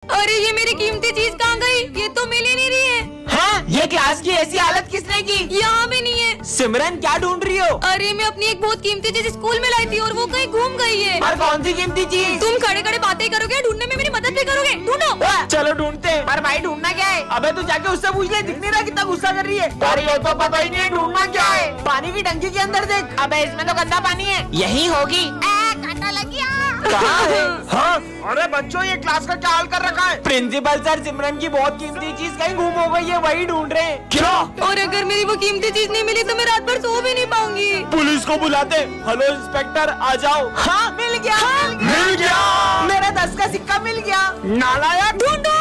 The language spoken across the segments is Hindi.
अरे ये मेरी कीमती चीज कहाँ गई? ये तो मिल ही नहीं रही है। हाँ? ये क्लास की ऐसी हालत किसने की? यहाँ भी नहीं है। सिमरन क्या ढूंढ रही हो? अरे मैं अपनी एक बहुत कीमती चीज स्कूल में लाई थी और वो कहीं घूम गई है। और कौन सी कीमती चीज? तुम खड़े खड़े बातें करोगे, ढूंढने में मेरी मदद भी करोगे। ढूंढो। चलो ढूंढते हैं। पर भाई ढूंढना क्या है? अबे तू जाके उससे पूछ ले, दिख नहीं रहा कितना गुस्सा कर रही है। अरे ये तो पता ही नहीं है ढूंढना क्या है। पानी की टंकी के अंदर देख। अबे इसमें तो गंदा पानी है। यही होगी। कांटा लग गया। कहाँ है? हाँ? अरे बच्चों ये क्लास का क्या हाल कर रखा है? प्रिंसिपल सर, सिमरन की बहुत कीमती चीज कहीं गुम हो गई है, वही ढूंढ रहे हैं। क्या? और अगर मेरी वो कीमती चीज नहीं मिली तो मैं रात भर सो भी नहीं पाऊंगी। पुलिस को बुलाते। हेलो इंस्पेक्टर, आ जाओ। हाँ मिल गया। मिल गया। मेरा 10 का सिक्का मिल गया। नालायक। ढूंढो।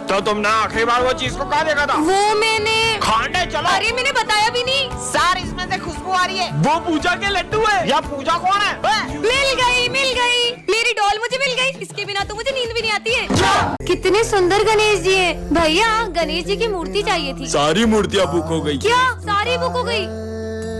तो तुमने आखिरी बार वो चीज को कहाँ देखा था? वो मैंने खाने चलो। अरे मैंने बताया भी नहीं। सर इसमें से खुशबू आ रही है। वो पूजा के लड्डू है। या पूजा कौन है? मिल गई मेरी डॉल मुझे मिल गई। इसके बिना तो मुझे नींद भी नहीं आती है। कितने सुंदर गणेश जी हैं। भैया गणेश जी की मूर्ति चाहिए थी। सारी मूर्तियाँ बुक हो गई। क्या सारी बुक हो गई?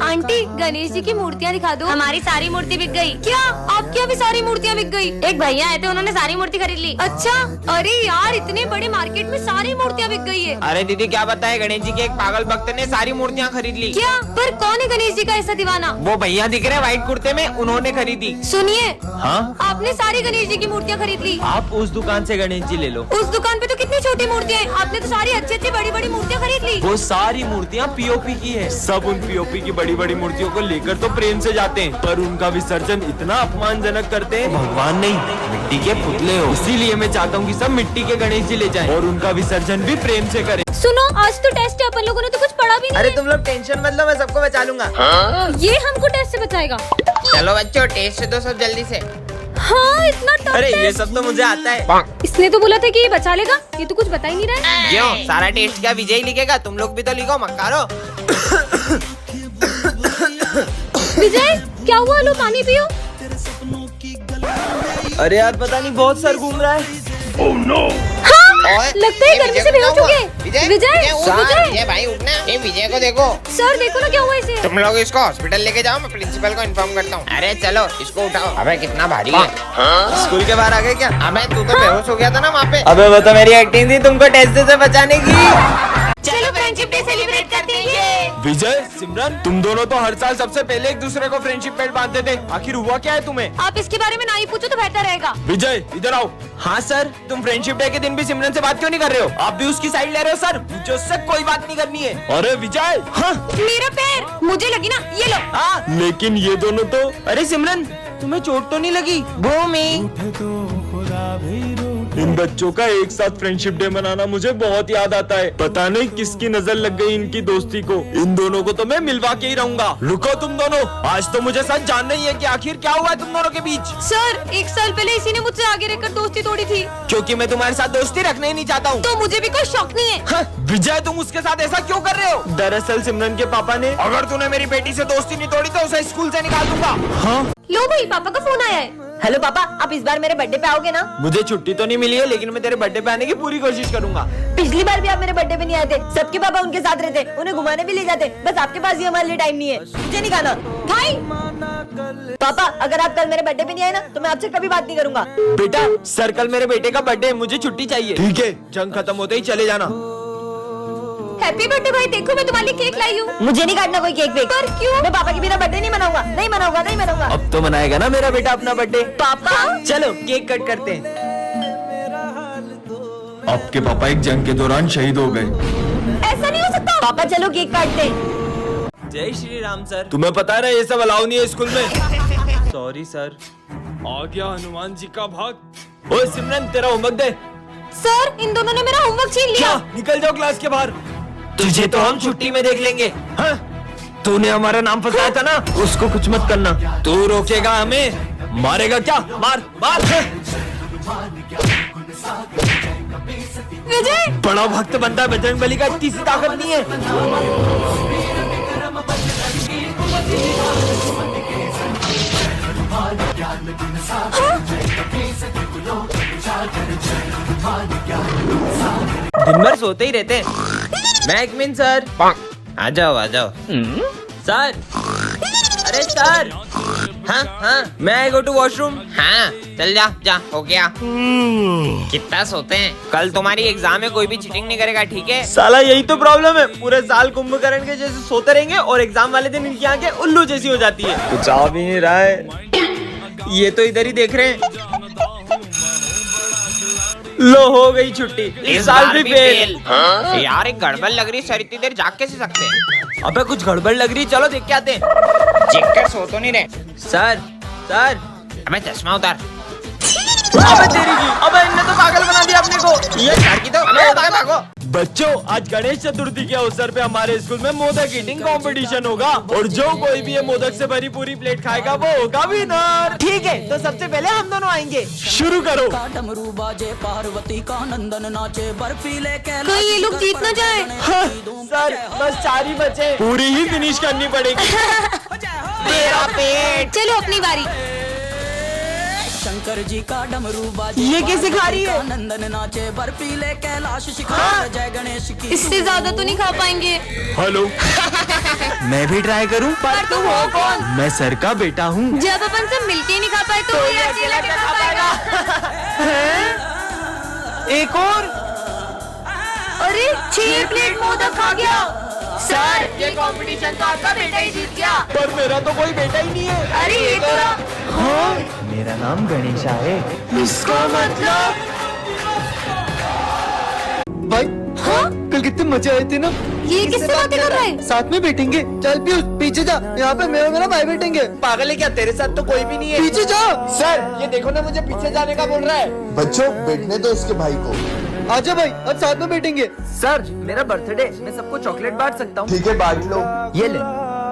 आंटी गणेश जी की मूर्तियाँ दिखा दो। हमारी सारी मूर्ति बिक गई। क्या आपकी अभी सारी मूर्तियाँ बिक गई? एक भैया आए थे, उन्होंने सारी मूर्ति खरीद ली। अच्छा। अरे यार इतने बड़े मार्केट में सारी मूर्तियाँ बिक गई है। अरे दीदी क्या बताए, गणेश जी के एक पागल भक्त ने सारी मूर्तियाँ खरीद ली। क्या? पर कौन है गणेश जी का ऐसा दीवाना? वो भैया दिख रहे व्हाइट कुर्ते में, उन्होंने खरीदी। सुनिए। हाँ? आपने सारी गणेश जी की मूर्तियाँ खरीद ली। आप उस दुकान से गणेश जी ले लो। उस दुकान पे तो कितनी छोटी मूर्तियाँ हैं। आपने तो सारी अच्छी अच्छी बड़ी बड़ी मूर्तियाँ खरीद ली। वो सारी मूर्तियाँ पीओपी की है। सब उन पीओपी की बड़ी बड़ी मूर्तियों को लेकर तो प्रेम से जाते हैं, पर उनका विसर्जन इतना अपमानजनक करते हैं। भगवान नहीं, मिट्टी के पुतले हो। इसीलिए मैं चाहता हूँ कि सब मिट्टी के गणेश जी ले जाएं और उनका विसर्जन भी प्रेम से करें। सुनो आज तो टेस्ट है, अपन लोगों ने तो कुछ पढ़ा भी नहीं। अरे तुम लोग टेंशन मत लो, मैं सबको बचा लूंगा। ये हमको टेस्ट से बचाएगा। चलो बच्चों टेस्ट दो सब जल्दी से। हाँ इतना टफ अरे ये टेस्ट। सब तो मुझे आता है। इसने तो बोला था कि ये बचा लेगा, ये तो कुछ बता ही नहीं रहा है। क्यों? सारा टेस्ट क्या विजय लिखेगा? तुम लोग भी तो लिखो मक्कारो। विजय क्या हुआ? लो पानी पियो। अरे यार पता नहीं बहुत सर घूम रहा है। हाँ लगता है गर्मी से बेहोश हो गए। विजय विजय भाई उठना। ये विजय को देखो। सर देखो ना क्या हुआ इसे। तुम लोग इसको हॉस्पिटल लेके जाओ, मैं प्रिंसिपल को इन्फॉर्म करता हूँ। अरे चलो इसको उठाओ। अबे कितना भारी है। स्कूल के बाहर आ गए क्या? अबे तू तो बेहोश हो गया था ना वहाँ पे। अबे वो तो मेरी एक्टिंग थी तुमको टेस्ट से बचाने की। चलो फ्रेंडशिप डे सेलिब्रेट करते हैं। विजय, सिमरन, तुम दोनों तो हर साल सबसे पहले एक दूसरे को फ्रेंडशिप बैंड बांधते थे, आखिर हुआ क्या है तुम्हें? आप इसके बारे में ना ही पूछो तो बेहतर रहेगा। विजय इधर आओ। हाँ सर, तुम फ्रेंडशिप डे के दिन भी सिमरन से बात क्यों नहीं कर रहे हो? आप भी उसकी साइड ले रहे हो? सर मुझे उससे कोई बात नहीं करनी है। अरे विजय। हाँ मेरा पैर मुझे लगी ना, ये लो। हाँ लेकिन ये दोनों तो। अरे सिमरन तुम्हें चोट तो नहीं लगी? भूमि इन बच्चों का एक साथ फ्रेंडशिप डे मनाना मुझे बहुत याद आता है। पता नहीं किसकी नजर लग गई इनकी दोस्ती को। इन दोनों को तो मैं मिलवा के ही रहूंगा। रुको तुम दोनों, आज तो मुझे सच जानना ही है कि आखिर क्या हुआ है तुम दोनों के बीच। सर 1 साल पहले इसी ने मुझसे आगे रहकर दोस्ती तोड़ी थी। क्योंकि मैं तुम्हारे साथ दोस्ती रखना ही नहीं चाहता हूँ। तो मुझे भी कोई शौक नहीं है। हाँ, विजय तुम उसके साथ ऐसा क्यों कर रहे हो? दरअसल सिमरन के पापा ने। अगर तूने मेरी बेटी से दोस्ती नहीं तोड़ी तो उसे स्कूल से निकाल दूंगा। हाँ लो भाई पापा का फोन आया है। हेलो पापा, आप इस बार मेरे बर्थडे पे आओगे ना? मुझे छुट्टी तो नहीं मिली है, लेकिन मैं तेरे बर्थडे पे आने की पूरी कोशिश करूंगा। पिछली बार भी आप मेरे बर्थडे पे नहीं आए थे। सबके पापा उनके साथ रहते, उन्हें घुमाने भी ले जाते। बस आपके पास ही हमारे लिए टाइम नहीं है। मुझे नहीं खाना। भाई पापा अगर आप कल मेरे बर्थडे पे नहीं आए ना तो मैं आपसे कभी बात नहीं करूंगा। बेटा सर कल मेरे बेटे का बर्थडे है, मुझे छुट्टी चाहिए। ठीक है, जंग खत्म होते ही चले जाना। हैप्पी बर्थडे भाई, देखो मैं तुम्हारे लिए केक लाई हूँ। मुझे नहीं काटना कोई केक वेक। पर क्यों? मैं पापा के बिना बर्थडे नहीं मनाऊंगा। नहीं मनाऊंगा, नहीं मनाऊंगा। अब तो मनाएगा ना मेरा बेटा अपना बर्थडे। पापा चलो केक कट करते हैं। आपके पापा एक जंग के दौरान शहीद हो गए। ऐसा नहीं हो सकता। पापा चलो केक काटते हैं। जय श्री राम सर। तुम्हें पता है ना ये सब अलाउ नहीं है स्कूल में। Sorry sir. आ गया हनुमान जी का भाग। ओए सिमरन तेरा होमवर्क दे। सर इन दोनों ने मेरा होमवर्क छीन लिया। क्या? निकल जाओ क्लास के बाहर। तुझे तो हम छुट्टी में देख लेंगे। हाँ? तूने हमारा नाम फंसाया था ना, उसको कुछ मत करना। तू रोकेगा हमें, मारेगा क्या? मार मार। विजय बड़ा भक्त बनता है, बजरंगबली का इतनी सी ताकत नहीं है। दिन भर सोते ही रहते हैं। मैकमिन सर आ जाओ आ जाओ। सर अरे सर हाँ हाँ मैं आई गो टू वॉशरूम। हाँ चल जा जा हो गया। कितना सोते हैं? कल तुम्हारी एग्जाम है, कोई भी चीटिंग नहीं करेगा, ठीक है? साला यही तो प्रॉब्लम है, पूरे साल कुंभकर्ण के जैसे सोते रहेंगे और एग्जाम वाले दिन इनकी आंखें उल्लू जैसी हो जाती है। कुछ आ भी नहीं रहा है, ये तो इधर ही देख रहे हैं। लो हो गई छुट्टी, इस साल भी फेल। यार एक गड़बड़ लग रही है सर, इतनी देर जाग कैसे सकते हैं? अबे कुछ गड़बड़ लग रही, चलो देख के आते हैं। चेक कर, सो तो नहीं रहे? सर सर अबे चश्मा उतार। अबे तेरी की, अबे इनने तो पागल बना दिया अपने को। ये सर की तो अबे भागो। बच्चों, आज गणेश चतुर्थी के अवसर पे हमारे स्कूल में मोदक ईटिंग कंपटीशन होगा और जो कोई भी ये मोदक से भरी पूरी प्लेट खाएगा वो होगा विनर। ठीक है, तो सबसे पहले हम दोनों आएंगे। शुरू करो। डमरू बाजे पार्वती का नंदन नाचे बर्फीले कहीं ये लोग जीत ना जाए। हाँ, सर बस 4 ही बचे, पूरी ही फिनिश करनी पड़ेगी। तेरा पेट। चलो अपनी बारी। शंकर जी का डमरू बाजे ये कैसे खा रही है? नंदन नाचे बर्फीले कैलाश शिखर जय गणेश की। इससे ज्यादा तो नहीं खा पाएंगे। हेलो मैं भी ट्राई करूं? पर तुम हो कौन? मैं सर का बेटा हूं। जब अपन सब मिलके नहीं खा पाए तो ये अकेला क्या खा पाएगा? एक और। अरे 6 प्लेट मोदक खा गया। सर ये कंपटीशन तो आपका बेटा ही जीत गया। पर मेरा तो कोई बेटा ही नहीं है। अरे ये तो हाँ, मेरा नाम गणेशा है। इसका मतलब भाई हाँ? कल कितने मजे आए थे ना। ये किससे बातें कर रहे हैं? साथ में बैठेंगे। चल पीयूष पीछे जा, यहाँ पे मैं और मेरा भाई बैठेंगे। पागल है क्या? तेरे साथ तो कोई भी नहीं है। पीछे जा। सर ये देखो ना, मुझे पीछे जाने का बोल रहा है। बच्चों बैठने दो उसके भाई को। आजा भाई, अब साथ में बैठेंगे। सर मेरा बर्थडे, मैं सबको चॉकलेट बांट सकता हूँ। ठीक है बांट लो। ये ले।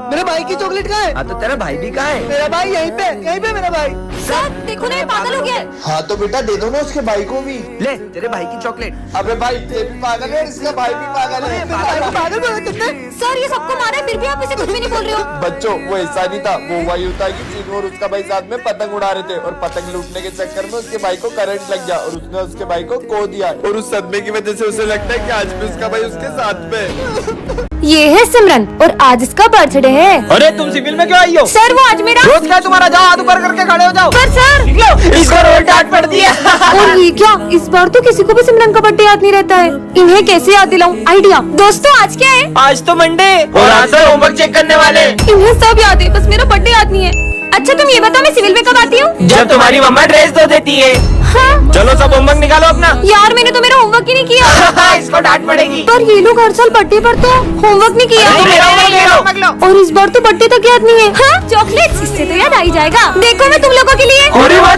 मेरे भाई की चॉकलेट कहाँ है? हाँ तो तेरा भाई भी कहाँ है? मेरा भाई यहीं पे मेरा भाई। सर देखो ना, ये पागल हो गया है। हाँ तो बेटा दे दो ना उसके भाई को भी। ले तेरे भाई की चॉकलेट। अबे भाई ये भी पागल है, इसका भाई भी पागल है। मेरे भाई को पागल बोला तुमने? सर ये सबको मारा है, फिर भी आप इसे कुछ भी नहीं बोल रहे हो। बच्चों वो ऐसा नहीं था, वो वही होता है कि चीनू और उसका भाई साथ में पतंग उड़ा रहे थे और पतंग लूटने के चक्कर में उसके भाई को करंट लग गया और उसने उसके भाई को खो दिया और उस सदमे की वजह से उसे लगता है कि आज भी उसका भाई उसके साथ में। ये है सिमरन और आज इसका बर्थडे है। अरे तुम सिविल में क्यों आई हो? सर वो आज मेरा रोज क्या तुम्हारा? जाओ हाथ ऊपर करके खड़े हो जाओ। पर सर इसको रोज डांट पड़ दिया। और ये क्या, इस बार तो किसी को भी सिमरन का बर्थडे याद नहीं रहता है। इन्हें कैसे याद दिलाऊं? आइडिया। दोस्तों आज क्या है? आज तो मंडे और आज से होमवर्क चेक करने वाले। इन्हें सब याद है, बस मेरा बर्थडे याद नहीं है। अच्छा तुम ये बताओ मैं सिविल में कब आती हूँ? जब तुम्हारी मम्मा ड्रेस धो देती है। हाँ? चलो सब होमवर्क निकालो अपना। यार मैंने तो मेरा होमवर्क ही नहीं किया। इसको डांट पड़ेगी। पर ये लोग हर साल बर्थडे पर तो होमवर्क नहीं किया और इस बार तो बर्थडे तक याद नहीं है। हाँ? चॉकलेट, इससे तो याद आ ही जाएगा। देखो मैं तुम लोगों के लिए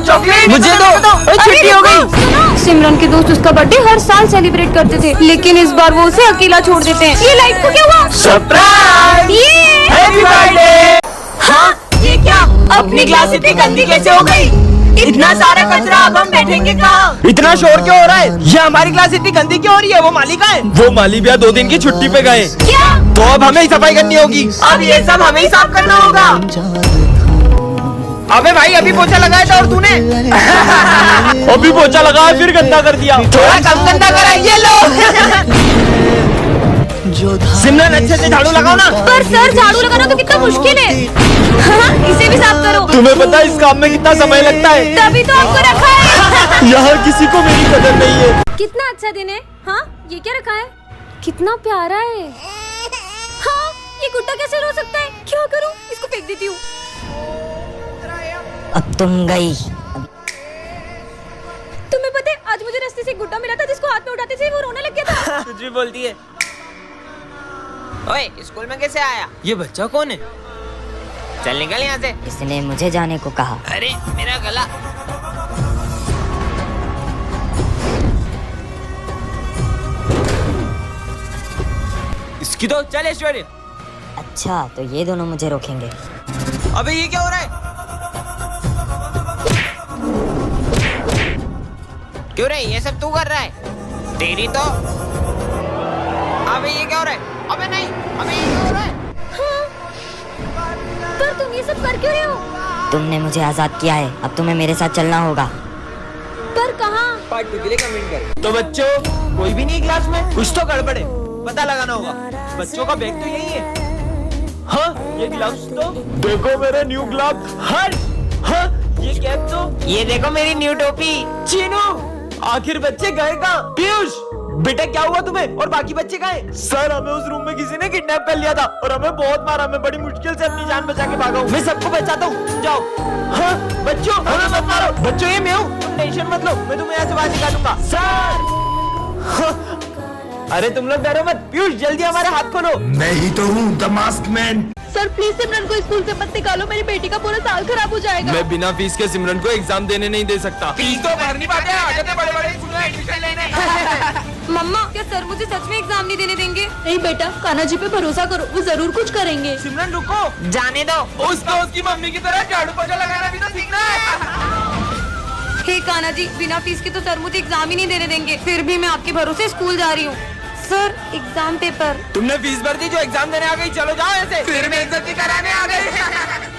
चॉकलेट मुझे दो। छुट्टी हो गई। सिमरन के दोस्त उसका बर्थडे हर साल सेलिब्रेट करते थे, लेकिन इस बार वो उसे अकेला छोड़ देते हैं। ये लाइट को क्या हुआ? सरप्राइज। ये हैप्पी बर्थडे। हाँ ये क्या? अपनी क्लास इतनी गंदी कैसे हो गई? इतना सारा कचरा, अब हम बैठेंगे कहाँ? इतना शोर क्यों हो रहा है? ये हमारी क्लास इतनी गंदी क्यों हो रही है? वो माली का है? वो माली भैया 2 दिन की छुट्टी पे गए। क्या? तो अब हमें ही सफाई करनी होगी। अब ये सब हमें ही साफ करना होगा। अबे भाई अभी पोछा लगाया था और तूने अभी पोछा लगाया फिर गंदा कर दिया। थोड़ा कम गंदा करा। ये लो सिमरन अच्छे से झाड़ू लगाओ ना। पर सर झाड़ू लगाना तो कितना मुश्किल है। हाँ, इसे भी साफ करो। तुम्हें पता है इस काम में कितना समय लगता है? तभी तो आपको रखा है। यहाँ किसी को मेरी कदर नहीं है। कितना अच्छा दिन है। हाँ ये क्या रखा है? कितना प्यारा है। हाँ ये गुड्डा कैसे रो सकता है? क्या करूँ? इसको फेंक देती हूँ। अब तुम गई। तुम्हें पता है आज मुझे रास्ते से एक गुड्डा मिला था जिसको हाथ में उठाते थे वो रोने लग गया था। कुछ भी बोलती है। ओए स्कूल में कैसे आया? ये बच्चा कौन है? चल निकल यहाँ से। इसने मुझे जाने को कहा। अरे मेरा गला। इसकी तो चल ऐश्वर्य। अच्छा तो ये दोनों मुझे रोकेंगे। अबे ये क्या हो रहा है? क्यों रे ये सब तू कर रहा है? तेरी तो। अबे ये क्या हो रहा है? अबे नहीं, अबे ये क्या हो रहा है? पर तुम ये सब कर क्यों रहे हो? तुमने मुझे आजाद किया है, अब तुम्हें मेरे साथ चलना होगा। पर कहाँ? पार्ट 2 के लिए कमेंट करें। तो बच्चों कोई भी नहीं क्लास में? कुछ तो गड़बड़ है, पता लगाना होगा। बच्चों का बैग तो यही है। हाँ ये ग्लव्स तो देखो मेरे न्यू ग्लव। हाँ ये कैप तो ये देखो मेरी न्यू टोपी। चीनू आखिर बच्चे गए कहाँ? पीयूष बेटा क्या हुआ तुम्हें और बाकी बच्चे गए? सर हमें उस रूम में किसी ने किडनैप कर लिया था और हमें बहुत मारा। मैं बड़ी मुश्किल से अपनी जान बचा के भागा हूँ। मैं सबको बचाता हूँ, जाओ। हाँ बच्चों हमें मत मारो। बच्चों ये मैं हूँ, तुम टेंशन मत लो, मैं तुम्हें यहाँ से बाहर निकालूंगा। सर अरे तुम लोग डरो मत। पीयूष जल्दी हमारे हाथ खोलो। मैं ही तो हूँ the mask man. Sir please Simran को स्कूल से मत निकालो, मेरी बेटी का पूरा साल खराब हो जाएगा। मैं बिना फीस के सिमरन को एग्जाम देने नहीं दे सकता। फीस तो भर नहीं पाते, आ जाते बड़े-बड़े स्कूल में एडमिशन लेने। मम्मा क्या सर मुझे सच में एग्जाम नहीं देने देंगे? नहीं बेटा, कान्हा जी पे भरोसा करो, वो जरूर कुछ करेंगे। सिमरन रुको, जाने दो। उस दोस्त की मम्मी की तरह झाड़ू पोछा लगाना भी तो सीखना है। हे कान्हा जी, बिना फीस के तो सर मुझे एग्जाम ही नहीं देने देंगे। फिर भी मैं आपके भरोसे स्कूल जा रही हूँ। Sir exam paper. तुमने फीस भर दी जो एग्जाम देने आ गई, चलो जाओ ऐसे। फिर मैं इज्जत कराने आ गई।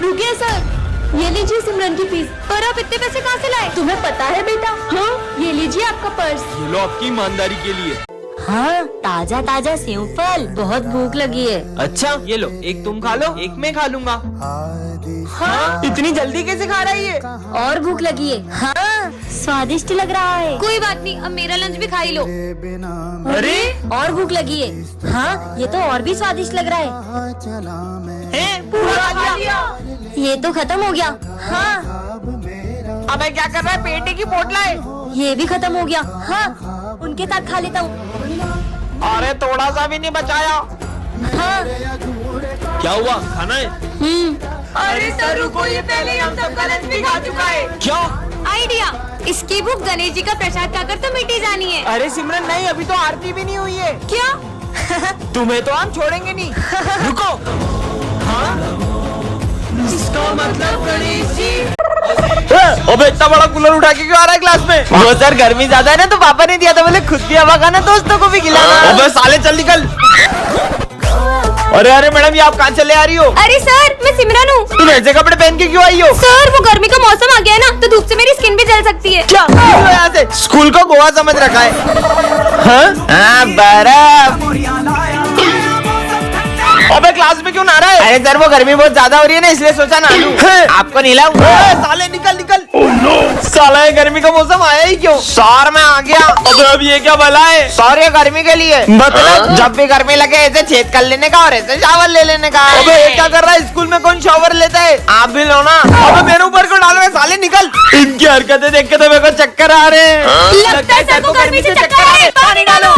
रुकिए सर, ये लीजिए सिमरन की फीस। पर आप इतने पैसे कहाँ से लाए? तुम्हें पता है बेटा? हाँ ये लीजिए आपका पर्स। ये लो आपकी ईमानदारी के लिए। हाँ ताजा ताजा सेव फल, बहुत भूख लगी है। अच्छा ये लो, एक तुम खा लो, एक मैं खा लूंगा। हाँ इतनी जल्दी कैसे खा रही है? और भूख लगी है। हाँ स्वादिष्ट लग रहा है। कोई बात नहीं, अब मेरा लंच भी खा ही लो। अरे और भूख लगी है। हाँ ये तो और भी स्वादिष्ट लग रहा है। पूरा खा लिया। ये तो खत्म हो गया। हाँ अबे क्या कर रहा है? पेटे की पोटला है। ये भी खत्म हो गया। हाँ उनके साथ खा लेता हूँ। अरे थोड़ा सा भी नहीं बचाया। हाँ क्या हुआ, खाना है? अरे सर रुको, ये पहले ही हम सबका लंच भी खा चुका है। क्या? आइडिया, इसकी भूख गणेश जी का प्रसाद खाकर तो मिटी जानी है। अरे सिमरन नहीं, अभी तो आरती भी नहीं हुई है। क्या? तुम्हें तो हम छोड़ेंगे नहीं। रुको। हाँ इसका मतलब गणेश जी। अबे इतना बड़ा कूलर उठा के क्यों आ रहा है क्लास में? वो सर गर्मी ज्यादा है ना, तो पापा ने दिया था, बोले खुद भी हवा खाना, दोस्तों को भी खिलाना। अबे साले चल निकल। अरे अरे मैडम, ये आप कहाँ चले आ रही हो? अरे सर मैं सिमरन हूँ। तुम ऐसे कपड़े पहन के क्यों आई हो? सर वो गर्मी का मौसम आ गया है ना, तो धूप से मेरी स्किन भी जल सकती है। क्या यहाँ से स्कूल को गोवा समझ रखा है? हाँ बर्फ। अबे क्लास में क्यों नहा रहा है? अरे सर वो गर्मी बहुत ज्यादा हो रही है ना, इसलिए सोचा ना लूं। आपको नहलाऊं? साले निकल निकल। साला ये गर्मी का मौसम आया ही क्यों? सर मैं आ गया। अबे अब ये क्या भला है? सर ये गर्मी के लिए, मतलब जब भी गर्मी लगे ऐसे छेद कर लेने का और ऐसे शावर ले लेने का। अबे ये क्या कर रहा है? स्कूल में कौन शावर लेता है? आप भी लो ना। अबे मेरे ऊपर क्यों डाल रहे? साले निकल। इनकी हरकतें देख के तो मेरे को चक्कर आ रहे हैं। लगता है सर को गर्मी से चक्कर आ रहे हैं। पानी डालो।